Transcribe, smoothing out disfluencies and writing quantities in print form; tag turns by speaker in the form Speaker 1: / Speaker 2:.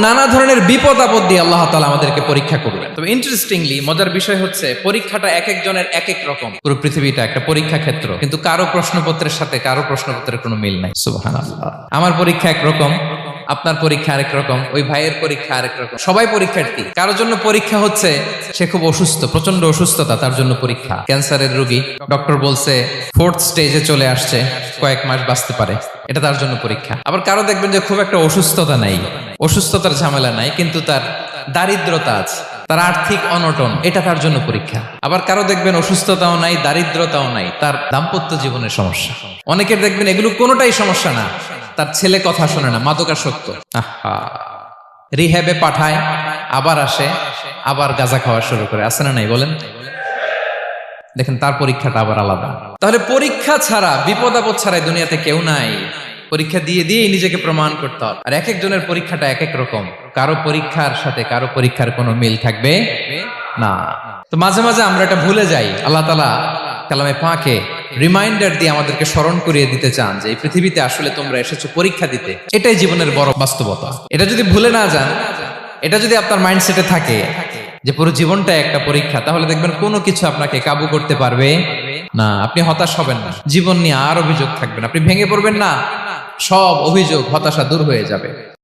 Speaker 1: নানা ধরনের বিপদ আপদ দিয়ে আল্লাহ তাআলা আমাদেরকে পরীক্ষা করবেন। তবে ইন্টারেস্টিংলি মজার বিষয় হচ্ছে পরীক্ষাটা এক একজনের এক এক রকম। পুরো পৃথিবীটা একটা পরীক্ষা ক্ষেত্র, কিন্তু কারো প্রশ্নপত্রের সাথে কারো প্রশ্নপত্রের কোনো মিল নাই। সুবহানাল্লাহ। আমার পরীক্ষা একরকম, আপনার পরীক্ষা আরেক রকম, ওই ভাইয়ের পরীক্ষা আরেক রকম। সবাই পরীক্ষার্থী। কারোর জন্য পরীক্ষা হচ্ছে সে খুব অসুস্থ, প্রচন্ড অসুস্থতা, তার জন্য পরীক্ষা। ক্যান্সারের রোগী, ডক্টর বলছে 4th স্টেজে চলে আসছে, কয়েক মাস বাঁচতে পারে, এটা তার জন্য পরীক্ষা। আবার কারো দেখবেন যে খুব একটা অসুস্থতা নাই, অসুস্থতার ঝামেলা নাই, কিন্তু তার দারিদ্রতা আছে, তার আর্থিক অনটন, এটা তার জন্য পরীক্ষা। আবার কারো দেখবেন অসুস্থতাও নাই, দারিদ্রতাও নাই, তার দাম্পত্য জীবনের সমস্যা। অনেকের দেখবেন এগুলো কোনোটাই সমস্যা না, তার ছেলে কথা শোনে না, মাদকাসক্ত, রিহ্যাবে পাঠায়, আবার আসে, আবার গাঁজা খাওয়া শুরু করে, আছে না নাই বলেন? দেখেন তার পরীক্ষাটা আবার আলাদা। তাহলে পরীক্ষা ছাড়া, বিপদ আপদ ছাড়া দুনিয়াতে কেউ নাই। পরীক্ষা দিয়ে দিয়ে নিজেকে প্রমাণ করতে হবে। আর এক একজনের পরীক্ষাটা এক এক রকম, কারো পরীক্ষার সাথে কারো পরীক্ষার কোনো মিল থাকবে না। তো মাঝে মাঝে আমরা এটা ভুলে যাই। আল্লাহ তাআলা কালামে পাকে রিমাইন্ডার দিয়ে আমাদেরকে স্মরণ করিয়ে দিতে চান যে এই পৃথিবীতে আসলে তোমরা এসেছো পরীক্ষা দিতে। এটাই জীবনের বড় বাস্তবতা। এটা যদি ভুলে না যান, এটা যদি আপনার মাইন্ডসেটে থাকে যে পুরো জীবনটা একটা পরীক্ষা, তাহলে দেখবেন কোনো কিছু আপনাকে কাবু করতে পারবে না। আপনি হতাশ হবেন না, জীবন নিয়ে আর অভিযোগ থাকবেন, আপনি ভেঙে পড়বেন না, সব অভিযোগ হতাশা দূর হয়ে যাবে।